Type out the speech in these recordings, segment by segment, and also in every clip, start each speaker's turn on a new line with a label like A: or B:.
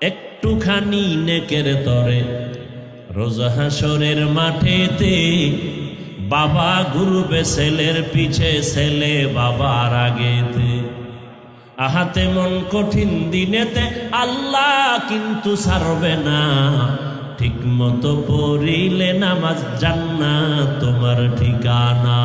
A: একটুখানি নেকের তরে রোজ হাসরের মাঠেতে বাবা ঘুরবে ছেলের পিছে, ছেলে বাবার আগেতে। আহাতে মন কঠিন দিনেতে আল্লাহ কিন্তু ছাড়বে না, ঠিক মতো পড়িলে নামাজ জান্নাত তোমার ঠিকানা।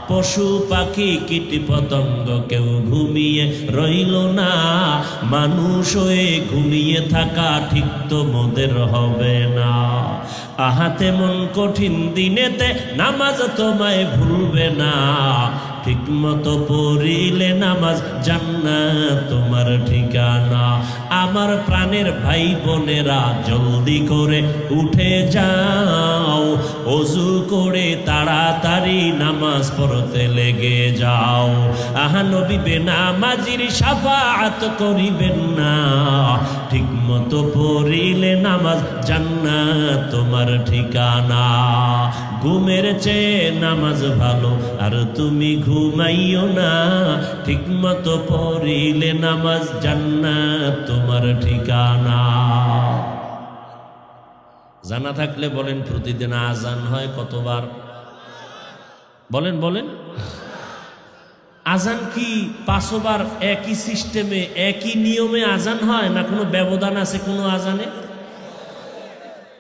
A: পশু পাখি কীট পতঙ্গ কেউ ঘুমিয়ে রইল না, মানুষ হয়ে ঘুমিয়ে থাকা ঠিক তো মোদের হবে না। আহাতে মন কঠিন দিনেতে নামাজ তোমায় ভুলবে না, ঠিক মতো পড়িলে নামাজ জান্নাত তোমার ঠিকানা। আমার প্রাণের ভাই বোনেরা জলদি করে উঠে যাও, ওযু করে তাড়াতাড়ি নামাজ পড়তে লেগে যাও। আহা নবী বেনামাজির শাফাআত করিবেন না, ঠিক মতো পড়িলে নামাজ জান্নাত তোমার ঠিকানা। ঘুমের চেয়ে নামাজ ভালো আর তুমি ঘুমাইও না, ঠিক মতো পড়িলে নামাজ জান্নাত তোমার ঠিকানা। জানা থাকলে বলেন প্রতিদিন আজান হয় কতবার? বলেন বলেন। আজান কি 5 বার একই সিস্টেমে একই নিয়মে আজান হয়, না কোনো ব্যবধান আছে কোনো আজানে?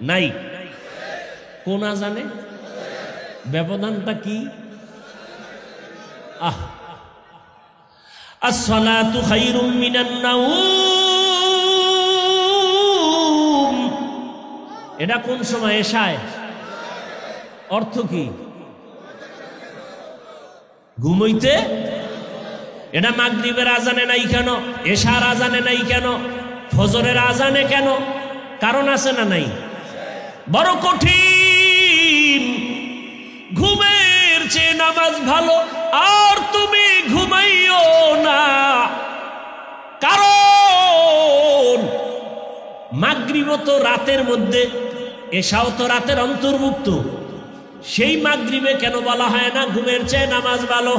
A: নাই। কোন আজানে ব্যবধানটা কি? আসসালাতু খায়রুম মিনান নাওম, এটা কোন সময়? এশায়। অর্থ কি? ঘুমাইতে। এটা মাগরিবের আজানে নাই কেন? এশার আজানে নাই কেন? ফজরের আজানে কেন? কারণ আছে না নাই? বড় কঠিন। ঘুমের চেয়ে নামাজ ভালো আর তুমি ঘুমাইও না, কারণ মাগরিব তো রাতের মধ্যে, এশাও তো রাতের অন্তর্ভুক্ত। সেই মাগরিবে কেন বলা হয় না ঘুমের চেয়ে নামাজ ভালো?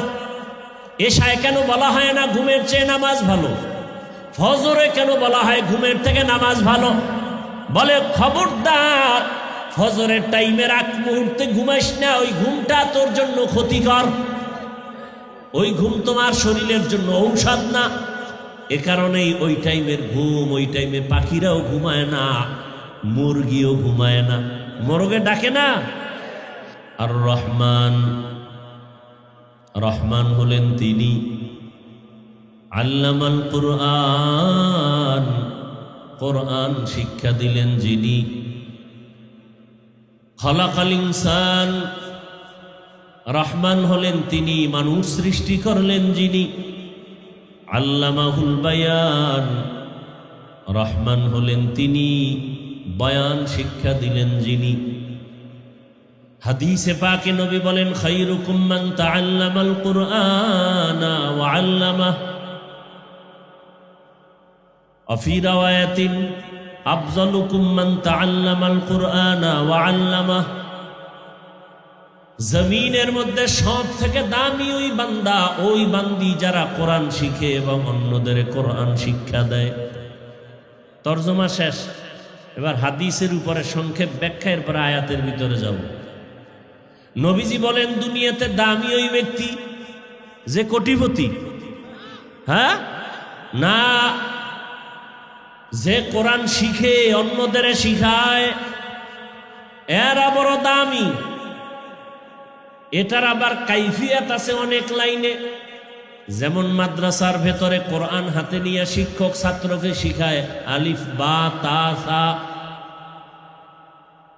A: এশায় কেন বলা হয় না ঘুমের চেয়ে নামাজ ভালো? ফজরে কেন বলা হয় ঘুমের থেকে নামাজ ভালো? বলে খবরদার, ফজরের টাইমের আগ মুহূর্তে ঘুমাইস না, ওই ঘুমটা তোর জন্য ক্ষতিকর, ওই ঘুম তোমার শরীরের জন্য ঔষধ না। এ কারণেই ওই টাইমের ঘুম, ওই টাইমে পাখিরাও ঘুমায় না, মুরগিও ঘুমায় না, মোরগে ডাকে না। আর রহমান, রহমান হলেন তিনি আল্লামাল কুরআন, কোরআন শিক্ষা দিলেন যিনি। খলাকাল ইনসান, রহমান হলেন তিনি মানুষ সৃষ্টি করলেন যিনি। আল্লামাহুল বায়ান, রহমান হলেন তিনি বয়ান শিক্ষা দিলেন যিনি। হাদিসে পাকে নবী বলেন খায়রুকুম মান তাআল্লামাল কুরআনা ওয়া আল্লামাহু, আফি রাওয়ায়াতিন আফজালুকুম মান তাআল্লামাল কুরআনা ওয়া আল্লামাহু। জমিনের মধ্যে সব থেকে দামি ওই বান্দা, ওই বান্দি যারা কোরআন শিখে এবং অন্যদের কোরআন শিক্ষা দেয়। তরজমা শেষ। এবার হাদিসের উপরে সংক্ষেপ ব্যাখ্যা, এরপর আয়াতের ভিতরে যাব। নবীজি বলেন দুনিয়াতে দামি ওই ব্যক্তি যে কোটিপতি, হ্যাঁ না, যে কোরআন শিখে অন্যদের শিখায়, এরা বড় দামি। এটার আবার কাইফিয়াত আছে অনেক লাইনে। যেমন মাদ্রাসার ভেতরে কোরআন হাতে নিয়ে শিক্ষক ছাত্রকে শিখায় আলিফ বা তা সা,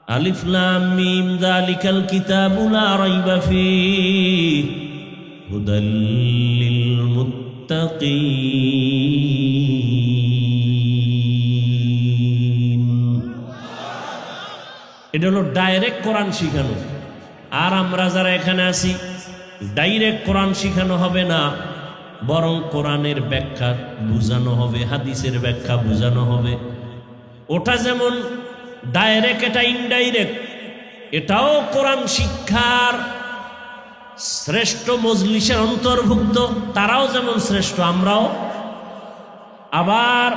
A: আলিফ লাম মিম যালিকাল কিতাবু লা রাইবা ফীহি হুদাল লিল মুত্তাকিন। এটা হলো ডাইরেক্ট কোরআন শিখানো। আর আমরা যারা এখানে আছি, ডাইরেক্ট কোরআন শিখানো হবে না, বরং কোরআনের ব্যাখ্যা বুঝানো হবে, হাদিসের ব্যাখ্যা বুঝানো হবে। ওটা যেমন ডাইরেক্ট, এটা ইনডাইরেক্ট। এটাও কোরআন শিক্ষার শ্রেষ্ঠ মজলিসের অন্তর্ভুক্ত। তারাও যেমন শ্রেষ্ঠ, আমরাও। আবার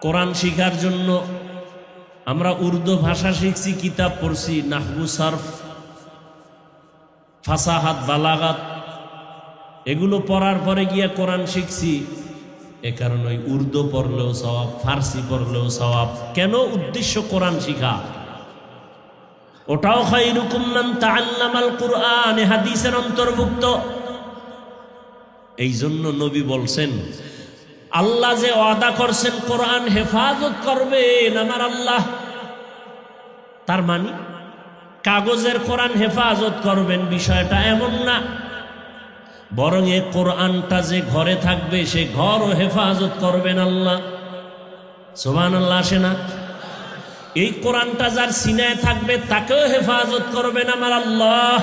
A: কোরআন শিখার জন্য আমরা উর্দু ভাষা শিখছি, কিতাব পড়ছি, নাহবু, সারফ, ফাসাহাত, বালাগাত, এগুলো পড়ার পরে গিয়া কোরআন শিখছি। এ কারণে উর্দু পড়লেও সওয়াব, ফার্সি পড়লেও সওয়াব। কেন? উদ্দেশ্য কোরআন শিখা। ওটাও খায়রুকুম মান তাআল্লামাল কুরআন, হাদিসের অন্তর্ভুক্ত। এই জন্য নবী বলছেন, আল্লাহ যে ওয়াদা করছেন কোরআন হেফাজত করবেন আমার আল্লাহ, তার মানে কাগজের কোরআন হেফাজত করবেন বিষয়টা এমন না, বরং এই কোরআনটা যে ঘরে থাকবে সে ঘরও হেফাজত করবেন আল্লাহ। সুবহানাল্লাহ আসে না? এই কোরআনটা যার সিনায় থাকবে তাকেও হেফাজত করবেন আমার আল্লাহ।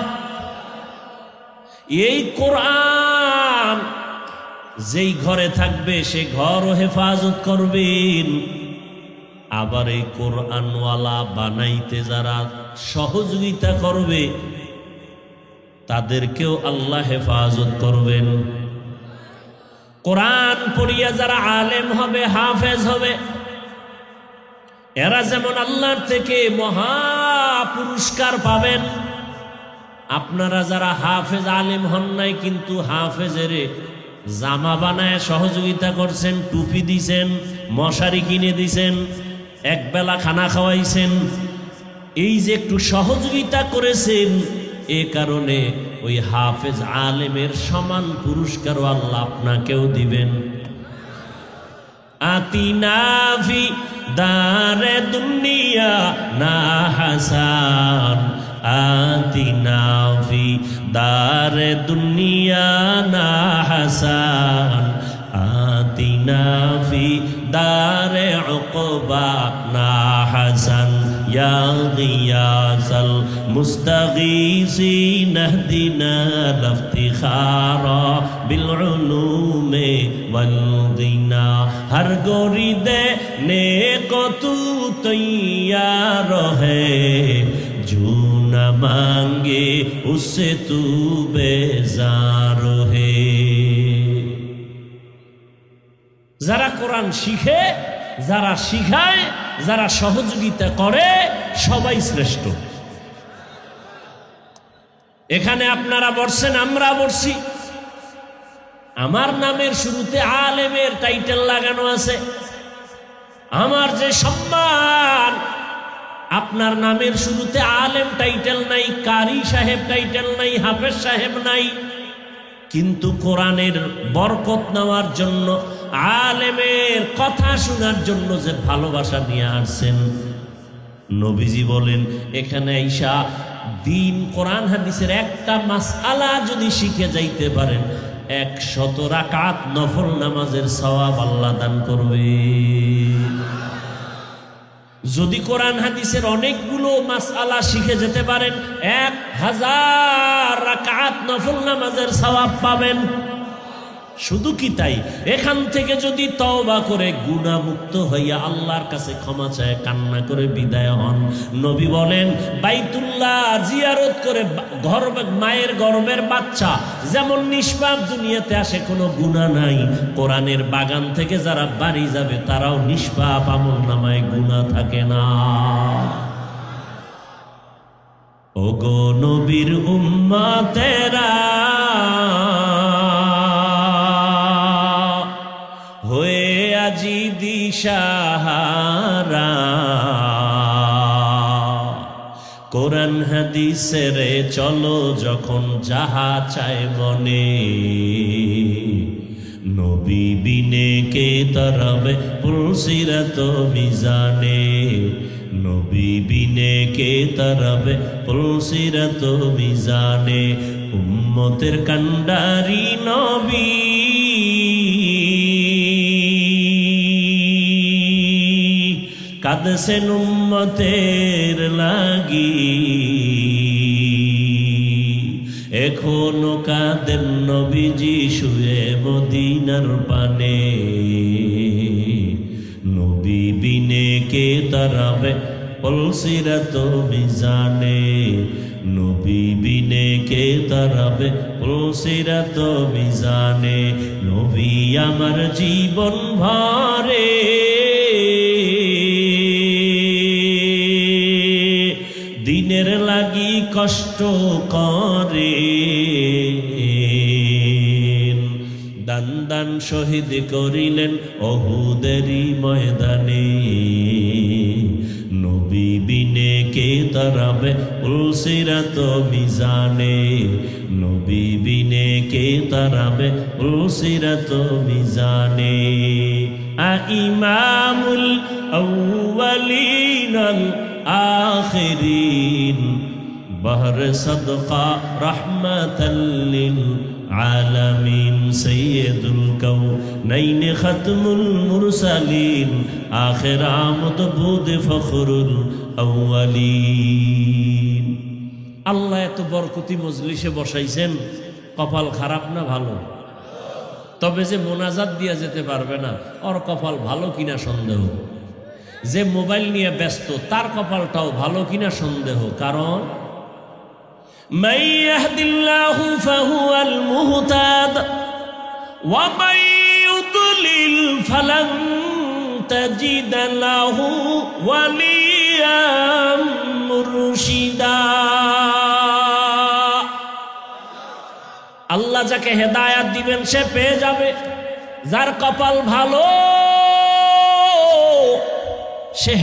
A: এই কোরআন যেই ঘরে থাকবে সে ঘরও হেফাজত করবেন। আবার এই কোরআনওয়ালা বানাইতে যারা সহযোগিতা করবে তাদেরকেও আল্লাহ হেফাজত করবেন। কোরআন পড়িয়া যারা আলেম হবে, হাফেজ হবে, এরা যেমন আল্লাহর থেকে মহা পুরস্কার পাবেন। আপনারা যারা হাফেজ আলেম হন নাই কিন্তু হাফেজের জামা বানায় সহযোগিতা করছেন, টুপি দিছেন, মশারি কিনে দিছেন, একবেলা খানা খাওয়াইছেন, এই যে একটু সহযোগিতা করেছেন, এ কারণে ওই হাফেজ আলেমের সমান পুরস্কারও আল্লাহ আপনাকেও দিবেন। আতিনা ফি দারে দুনিয়া না হাসান, আতিনা ফি দারে দুনিয়া না হাসান, আতিনা ফি দারে উকবা না হাসান, ইয়া গিয়াসাল মুস্তাগীসিন ইহদিনা লিফতিখারা বিল উলুমি ওয়াল গিনা, हर गोरी देने को तू तैयार है, जो न मांगे उससे तू बेजार है। যারা কোরআন শিখে, যারা শিখায়, যারা সহযোগিতা করে, সবাই শ্রেষ্ঠ। এখানে আপনারা বলছেন, আমরা বলছি, আমার নামের শুরুতে আলেমের টাইটেল লাগানো আছে। আমার যে সম্মান, আপনার নামের শুরুতে আলেম টাইটেল নাই, কারি সাহেব টাইটেল নাই, হাফেজ সাহেব নাই, কিন্তু কোরআনের বরকত নেওয়ার জন্য, আলেমের কথা শোনার জন্য যে ভালোবাসা নিয়ে আসছেন, নবীজি বলেন এখানে আইসা দিন কোরআন হাদিসের একটা মাসআলা যদি শিখে যাইতে পারেন, 100 রাকাত নফল নামাজের সওয়াব আল্লাহ দান করবে। যদি কোরআন হাদিসের অনেকগুলো মাসআলা শিখে যেতে পারেন, 1000 রাকাত নফল নামাজের সওয়াব পাবেন। শুধু কি তাই, এখান থেকে যদি তওবা করে গুনাহমুক্ত হইয়া আল্লাহর কাছে ক্ষমা চায়, কান্না করে বিদায় হন, নবী বলেন বাইতুল্লাহ জিয়ারত করে মায়ের গর্ভের বাচ্চা যেমন নিষ্পাপ দুনিয়াতে আসে, কোনো গুনাহ নাই, কোরআনের বাগান থেকে যারা বাড়ি যাবে তারাও নিষ্পাপ, আমলনামায় গুনাহ থাকে না। ওগো নবীর উম্মতেরা, হয়ে আজি দিশাহারা, কোরআন হাদিসের চলো যখন যাহা চায় মনে, নবী বিনে কে তরবে পুলসিরাত মিজানে, নবী বিনে কে তরবে পুলসিরাত মিজানে, উম্মতের কান্ডারি নবী কাঁদছেন উম্মতের লাগি, এখনো কাঁদেন নবীজি শুয়ে মদিনার পানে, নবী বিনে কে তারাবে পুলসিরাত মিজানে, নবী বিনে কে তারাবে পুলসিরাত মিজানে, নবী আমার জীবন ভরে কষ্ট করে দান দান শহীদ করিলেন অহুদেরই ময়দানে নবী বিনে কে তারাবে উলসিরাত মিজানে নবী বিনে কে তারাবে উলসিরাত মিজানে ইমামুল আউয়ালিন আল আখিরিন বহর সদকা রহমাতাল লিল আলামিন সৈয়দুল কাউনাইন খাতমুল মুরসালিন আখির আমদ বুদ ফখরুল আউয়ালিন। আল্লাহ এত বরকতি মজলিসে বসাইছেন, কপাল খারাপ না ভালো? তবে যে মোনাজাত দিয়া যেতে পারবে না ওর কপাল ভালো কিনা সন্দেহ। যে মোবাইল নিয়ে ব্যস্ত তার কপালটাও ভালো কিনা সন্দেহ। কারণ মান ইয়াহদিল্লাহু ফাহুয়াল মুহতাদ ওয়া মান ইউদ্লিল ফালান তাজিদ লাহু ওয়ালিয়াম মুরশিদা। আল্লাহ যাকে হেদায়াত দিবেন সে পেয়ে যাবে, যার কপাল ভালো সে